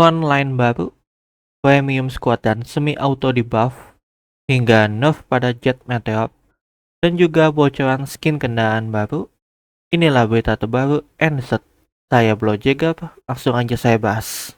font line baru, premium squad dan semi-auto di buff, hingga nerf pada jet meteor, dan juga bocoran skin kendaraan baru. Inilah berita terbaru Enset. Saya Blo Jagger, langsung aja saya bahas.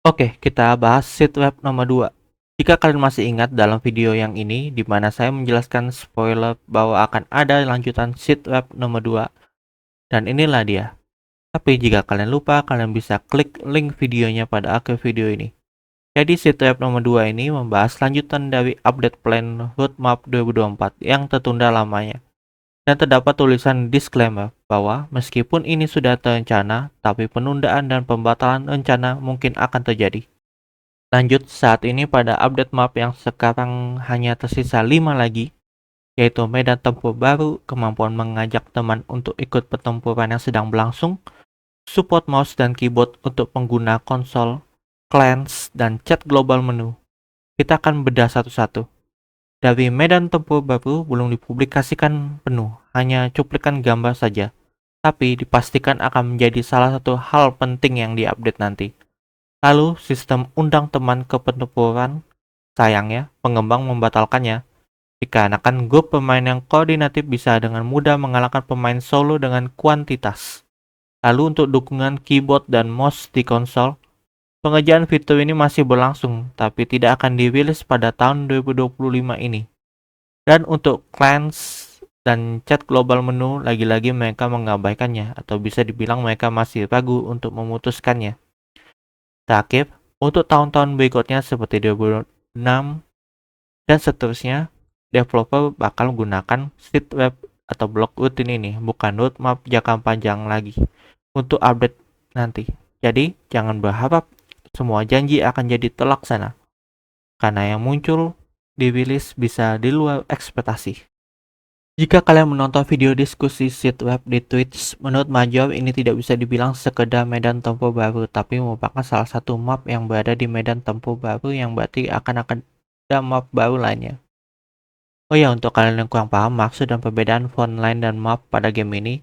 Oke, kita bahas sitweb nomor 2. Jika kalian masih ingat dalam video yang ini, di mana saya menjelaskan spoiler bahwa akan ada lanjutan sitweb nomor 2, dan inilah dia. Tapi jika kalian lupa, kalian bisa klik link videonya pada akhir video ini. Jadi sitweb nomor 2 ini membahas lanjutan dari update plan roadmap 2024 yang tertunda lamanya. Dan terdapat tulisan disclaimer bahwa meskipun ini sudah terencana, tapi penundaan dan pembatalan rencana mungkin akan terjadi. Lanjut saat ini pada update map yang sekarang hanya tersisa 5 lagi, yaitu medan tempur baru, kemampuan mengajak teman untuk ikut pertempuran yang sedang berlangsung, support mouse dan keyboard untuk pengguna konsol, clans, dan chat global menu. Kita akan bedah satu-satu. Dari medan tempur baru belum dipublikasikan penuh, hanya cuplikan gambar saja, tapi dipastikan akan menjadi salah satu hal penting yang diupdate nanti. Lalu, sistem undang teman ke pertempuran, sayangnya, pengembang membatalkannya, dikarenakan grup pemain yang koordinatif bisa dengan mudah mengalahkan pemain solo dengan kuantitas. Lalu untuk dukungan keyboard dan mouse di konsol, pengerjaan fitur ini masih berlangsung, tapi tidak akan dirilis pada tahun 2025 ini. Dan untuk clans dan chat global menu, lagi-lagi mereka mengabaikannya, atau bisa dibilang mereka masih ragu untuk memutuskannya. Terakhir, untuk tahun-tahun berikutnya seperti 2006 dan seterusnya, developer bakal menggunakan sitweb atau blok rutin ini, bukan roadmap jangka panjang lagi untuk update nanti. Jadi, jangan berharap semua janji akan jadi terlaksana, karena yang muncul dirilis bisa di luar ekspektasi. Jika kalian menonton video diskusi sitweb di Twitch, menurut Major ini tidak bisa dibilang sekedar medan tempur baru, tapi merupakan salah satu map yang berada di medan tempur baru yang berarti akan ada map baru lainnya. Oh ya, untuk kalian yang kurang paham maksud dan perbedaan frontline dan map pada game ini,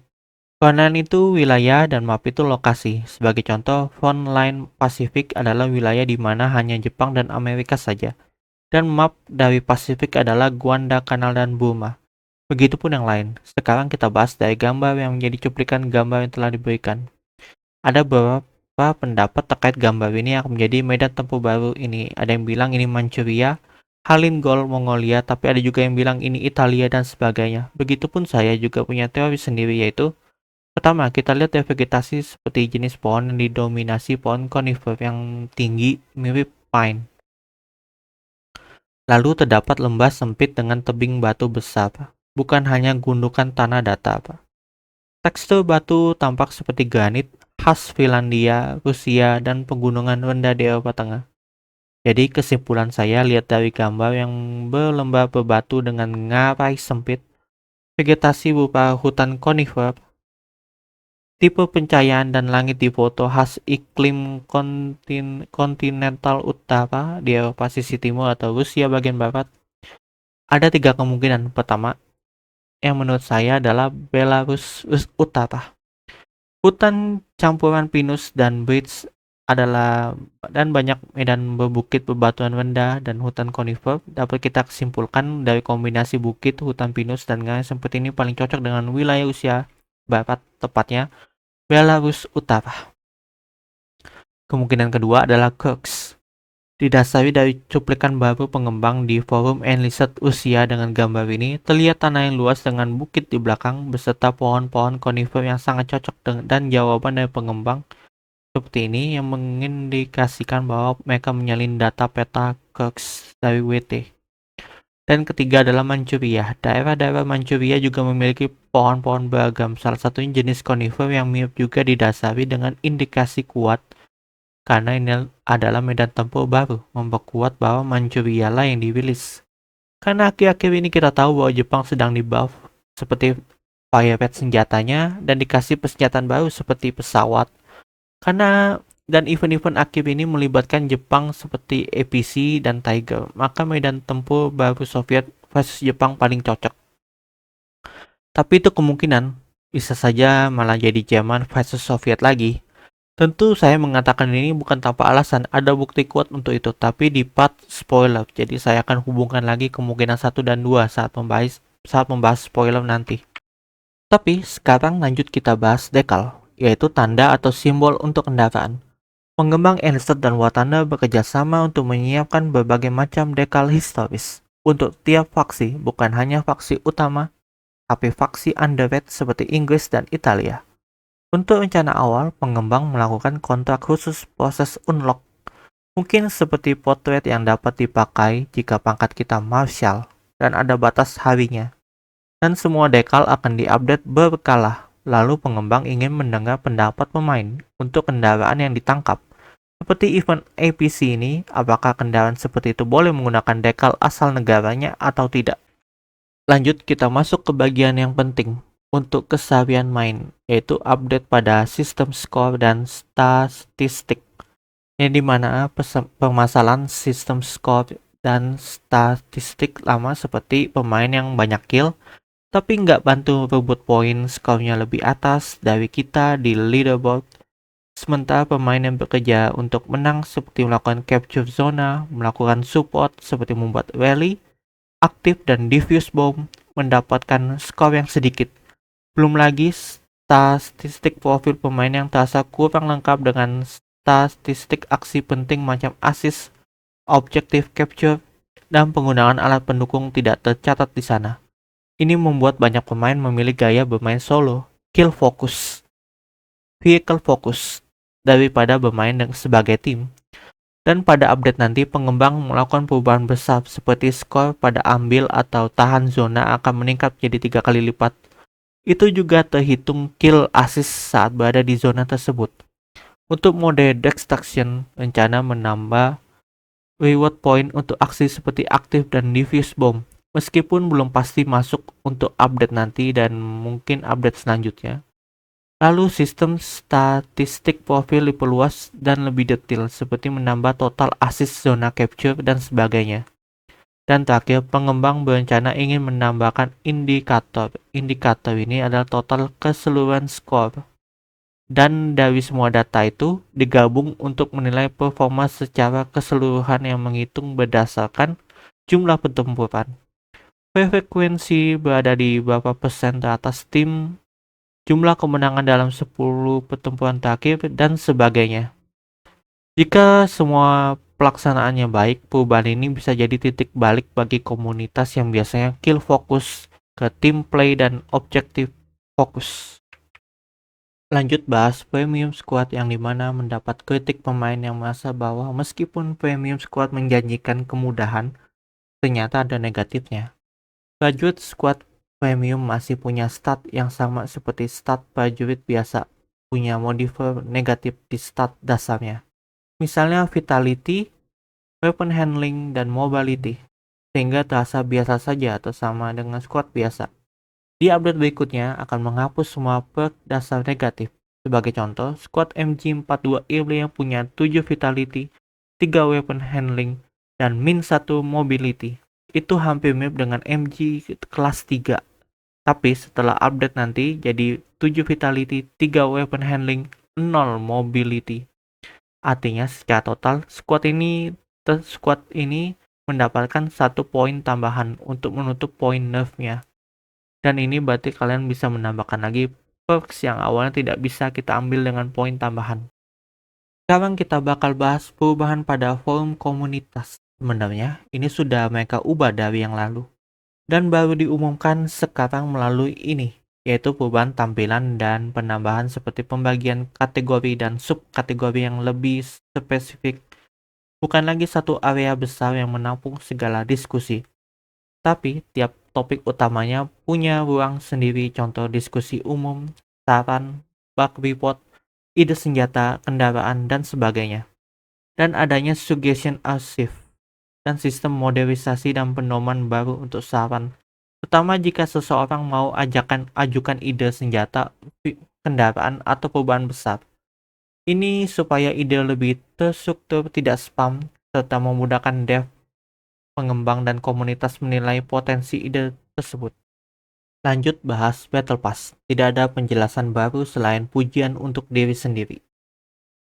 frontline itu wilayah dan map itu lokasi. Sebagai contoh, frontline Pasifik adalah wilayah di mana hanya Jepang dan Amerika saja. Dan map dari Pasifik adalah Guadalcanal dan Burma. Begitupun yang lain. Sekarang kita bahas dari gambar yang menjadi cuplikan gambar yang telah diberikan. Ada beberapa pendapat terkait gambar ini yang menjadi medan tempur baru ini. Ada yang bilang ini Manchuria, Halingol, Mongolia, tapi ada juga yang bilang ini Italia dan sebagainya. Begitupun saya juga punya teori sendiri, yaitu pertama, kita lihat dari vegetasi seperti jenis pohon yang didominasi pohon conifer yang tinggi mirip pine. Lalu terdapat lembah sempit dengan tebing batu besar, bukan hanya gundukan tanah datar. Tekstur batu tampak seperti granit khas Finlandia, Rusia, dan pegunungan rendah di Eropa Tengah. Jadi kesimpulan saya lihat dari gambar yang berlembah berbatu dengan ngarai sempit, vegetasi berupa hutan conifer, tipe pencahayaan dan langit di foto khas iklim kontinental utara di Eropa sisi timur atau Rusia bagian barat. Ada 3 kemungkinan. Pertama, yang menurut saya adalah Belarus utara. Hutan campuran pinus dan beech adalah dan banyak medan berbukit berbatuan rendah dan hutan conifer. Dapat kita simpulkan dari kombinasi bukit, hutan pinus, dan granit seperti ini paling cocok dengan wilayah Rusia barat, tepatnya Belarus utara. Kemungkinan kedua adalah Kursk. Didasari dari cuplikan baru pengembang di forum Enlisted Rusia dengan gambar ini, terlihat tanah yang luas dengan bukit di belakang beserta pohon-pohon conifer yang sangat cocok dan jawaban dari pengembang seperti ini yang mengindikasikan bahwa mereka menyalin data peta Kursk dari WT. Dan ketiga adalah Manchuria. Daerah-daerah Manchuria juga memiliki pohon-pohon beragam, salah satunya jenis conifer yang mirip juga didasari dengan indikasi kuat karena ini adalah medan tempur baru, memperkuat bahwa Manchuria lah yang dirilis. Karena akhir-akhir ini kita tahu bahwa Jepang sedang di-buff seperti fire rate senjatanya dan dikasih persenjataan baru seperti pesawat. Karena Dan event-event akhir ini melibatkan Jepang seperti APC dan Tiger, maka medan tempur baru Soviet versus Jepang paling cocok. Tapi itu kemungkinan bisa saja malah jadi Jerman versus Soviet lagi. Tentu saya mengatakan ini bukan tanpa alasan, ada bukti kuat untuk itu, tapi di part spoiler, jadi saya akan hubungkan lagi kemungkinan 1 dan 2 saat membahas spoiler nanti. Tapi sekarang lanjut kita bahas decal, yaitu tanda atau simbol untuk kendaraan. Pengembang Ensted dan Watanda bekerja sama untuk menyiapkan berbagai macam decal historis untuk tiap faksi, bukan hanya faksi utama, tapi faksi underrated seperti Inggris dan Italia. Untuk rencana awal, pengembang melakukan kontrak khusus proses unlock, mungkin seperti portrait yang dapat dipakai jika pangkat kita Marshal dan ada batas harinya. Dan semua decal akan diupdate berkala. Lalu pengembang ingin mendengar pendapat pemain untuk kendaraan yang ditangkap. Seperti event APC ini, apakah kendaraan seperti itu boleh menggunakan decal asal negaranya atau tidak? Lanjut kita masuk ke bagian yang penting untuk keseharian main, yaitu update pada sistem skor dan statistik. Yang dimana permasalahan sistem skor dan statistik lama seperti pemain yang banyak kill, tapi nggak bantu rebut poin, skornya lebih atas dari kita di leaderboard. Sementara pemain yang bekerja untuk menang seperti melakukan capture zona, melakukan support seperti membuat rally, aktif dan diffuse bomb, mendapatkan skor yang sedikit. Belum lagi statistik profil pemain yang terasa kurang lengkap dengan statistik aksi penting macam assist, objective capture, dan penggunaan alat pendukung tidak tercatat di sana. Ini membuat banyak pemain memilih gaya bermain solo, kill focus, vehicle focus, daripada bermain sebagai tim. Dan pada update nanti, pengembang melakukan perubahan besar seperti skor pada ambil atau tahan zona akan meningkat jadi 3 kali lipat. Itu juga terhitung kill assist saat berada di zona tersebut. Untuk mode destruction, rencana menambah reward point untuk aksi seperti aktif dan diffuse bomb, meskipun belum pasti masuk untuk update nanti dan mungkin update selanjutnya. Lalu sistem statistik profil diperluas dan lebih detail seperti menambah total assist zona capture dan sebagainya. Dan terakhir, pengembang berencana ingin menambahkan indikator. Indikator ini adalah total keseluruhan skor. Dan dari semua data itu digabung untuk menilai performa secara keseluruhan yang menghitung berdasarkan jumlah pertempuran. Frekuensi berada di berapa persen teratas tim, jumlah kemenangan dalam 10 pertempuran terakhir, dan sebagainya. Jika semua pelaksanaannya baik, perubahan ini bisa jadi titik balik bagi komunitas yang biasanya kill fokus ke team play dan objektif fokus. Lanjut bahas premium squad yang dimana mendapat kritik pemain yang merasa bahwa meskipun premium squad menjanjikan kemudahan, ternyata ada negatifnya. Prajurit squad premium masih punya stat yang sama seperti stat prajurit biasa, punya modifier negatif di stat dasarnya. Misalnya vitality, weapon handling, dan mobility, sehingga terasa biasa saja atau sama dengan squad biasa. Di update berikutnya akan menghapus semua perk dasar negatif. Sebagai contoh, squad MG42 Early yang punya 7 vitality, 3 weapon handling, dan min 1 mobility. Itu hampir mirip dengan MG kelas 3. Tapi setelah update nanti jadi 7 vitality, 3 weapon handling, 0 mobility. Artinya secara total squad ini mendapatkan 1 poin tambahan untuk menutup poin nerfnya. Dan ini berarti kalian bisa menambahkan lagi perks yang awalnya tidak bisa kita ambil dengan poin tambahan. Sekarang kita bakal bahas perubahan pada forum komunitas. Sebenarnya ini sudah mereka ubah dari yang lalu dan baru diumumkan sekarang melalui ini, yaitu perubahan tampilan dan penambahan seperti pembagian kategori dan subkategori yang lebih spesifik. Bukan lagi satu area besar yang menampung segala diskusi, tapi tiap topik utamanya punya ruang sendiri, contoh diskusi umum, saran, bug report, ide senjata, kendaraan, dan sebagainya. Dan adanya suggestion archive dan sistem modernisasi dan pedoman baru untuk saran, terutama jika seseorang mau ajukan ide senjata, kendaraan, atau perubahan besar. Ini supaya ide lebih terstruktur, tidak spam, serta memudahkan dev, pengembang, dan komunitas menilai potensi ide tersebut. Lanjut bahas Battle Pass. Tidak ada penjelasan baru selain pujian untuk diri sendiri.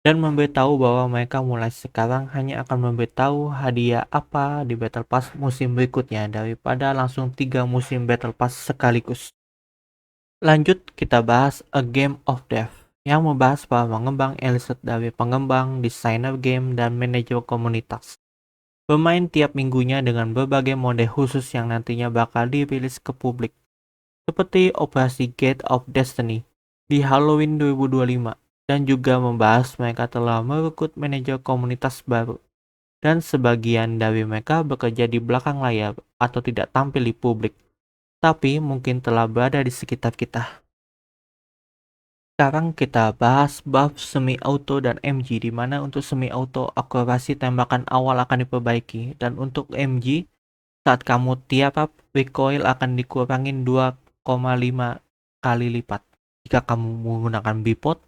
Dan memberitahu bahwa mereka mulai sekarang hanya akan memberitahu hadiah apa di Battle Pass musim berikutnya daripada langsung 3 musim Battle Pass sekaligus. Lanjut kita bahas A Game of Death yang membahas para pengembang Elised dari pengembang, desainer game, dan manajer komunitas. Bermain tiap minggunya dengan berbagai mode khusus yang nantinya bakal dirilis ke publik. Seperti Operasi Gate of Destiny di Halloween 2025. Dan juga membahas mereka telah merekrut manajer komunitas baru, dan sebagian dari mereka bekerja di belakang layar atau tidak tampil di publik, tapi mungkin telah berada di sekitar kita. Sekarang kita bahas buff semi-auto dan MG, di mana untuk semi-auto akurasi tembakan awal akan diperbaiki, dan untuk MG saat kamu tiap up recoil akan dikurangin 2,5 kali lipat. Jika kamu menggunakan bipod,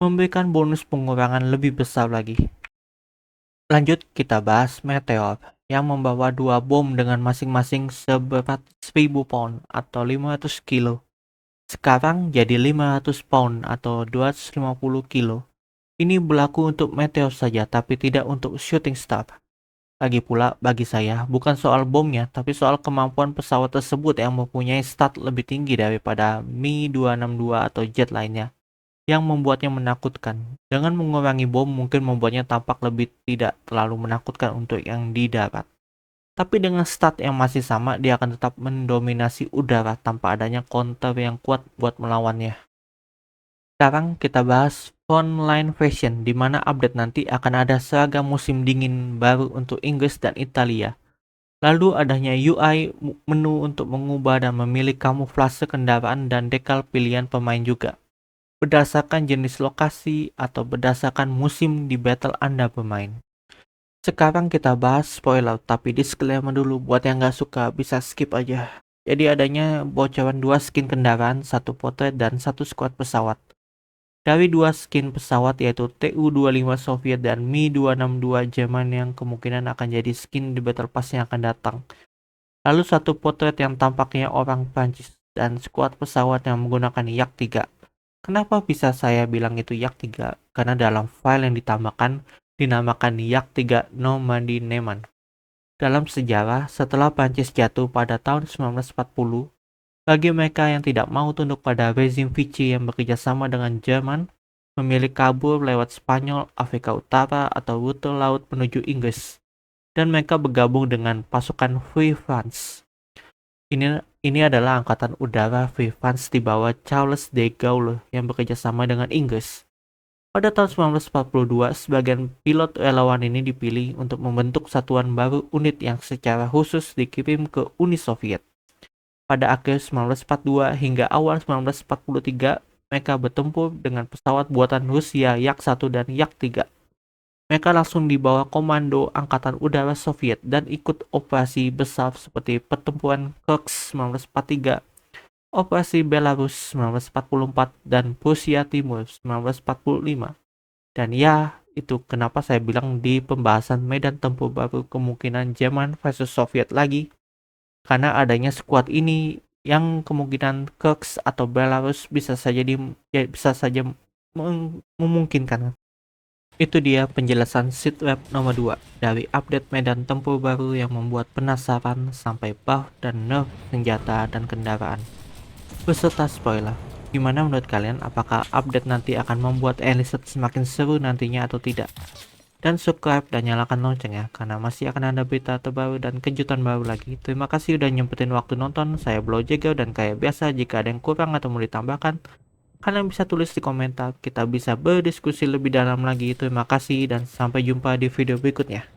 memberikan bonus pengurangan lebih besar lagi. Lanjut kita bahas Meteor yang membawa 2 bom dengan masing-masing seberat 1000 pound atau 500 kilo. Sekarang jadi 500 pound atau 250 kilo. Ini berlaku untuk Meteor saja, tapi tidak untuk Shooting Star. Lagi pula bagi saya bukan soal bomnya, tapi soal kemampuan pesawat tersebut yang mempunyai stat lebih tinggi daripada Mi-262 atau jet lainnya, yang membuatnya menakutkan. Dengan mengurangi bom mungkin membuatnya tampak lebih tidak terlalu menakutkan untuk yang di darat. Tapi dengan stat yang masih sama, dia akan tetap mendominasi udara tanpa adanya counter yang kuat buat melawannya. Sekarang kita bahas Frontline Fashion, di mana update nanti akan ada seragam musim dingin baru untuk Inggris dan Italia. Lalu adanya UI menu untuk mengubah dan memilih kamuflase kendaraan dan dekal pilihan pemain juga, berdasarkan jenis lokasi atau berdasarkan musim di battle Anda bermain. Sekarang kita bahas spoiler, tapi disclaimer dulu buat yang gak suka bisa skip aja. Jadi adanya bocoran 2 skin kendaraan, 1 potret, dan 1 squad pesawat. Dari 2 skin pesawat yaitu Tu-25 Soviet dan Mi-262 Jerman yang kemungkinan akan jadi skin di Battle Pass yang akan datang. Lalu 1 potret yang tampaknya orang Prancis dan squad pesawat yang menggunakan Yak-3. Kenapa bisa saya bilang itu Yak-3? Karena dalam file yang ditambahkan dinamakan Yak-3 Normandy Neman. Dalam sejarah, setelah Prancis jatuh pada tahun 1940, bagi mereka yang tidak mau tunduk pada rezim Vichy yang bekerja sama dengan Jerman, memilih kabur lewat Spanyol, Afrika Utara, atau rute laut menuju Inggris, dan mereka bergabung dengan pasukan Free France. Ini adalah angkatan udara Free France di bawah Charles de Gaulle yang bekerja sama dengan Inggris. Pada tahun 1942, sebagian pilot relawan ini dipilih untuk membentuk satuan baru unit yang secara khusus dikirim ke Uni Soviet. Pada akhir 1942 hingga awal 1943, mereka bertempur dengan pesawat buatan Rusia Yak-1 dan Yak-3. Mereka langsung dibawa komando Angkatan Udara Soviet dan ikut operasi besar seperti pertempuran Kursk 1943, Operasi Belarus 1944, dan Prusia Timur 1945. Dan ya, itu kenapa saya bilang di pembahasan medan tempur baru kemungkinan Jerman versus Soviet lagi. Karena adanya skuad ini yang kemungkinan Kursk atau Belarus bisa saja memungkinkan. Itu dia penjelasan sitweb nomor 2 dari update medan tempur baru yang membuat penasaran sampai buff dan nerf senjata dan kendaraan, beserta spoiler. Gimana menurut kalian, apakah update nanti akan membuat Elised semakin seru nantinya atau tidak? Dan subscribe dan nyalakan loncengnya, karena masih akan ada berita terbaru dan kejutan baru lagi. Terima kasih udah nyempetin waktu nonton. Saya Blowjagger, dan kayak biasa jika ada yang kurang atau mau ditambahkan, kalian bisa tulis di komentar. Kita bisa berdiskusi lebih dalam lagi. Terima kasih dan sampai jumpa di video berikutnya.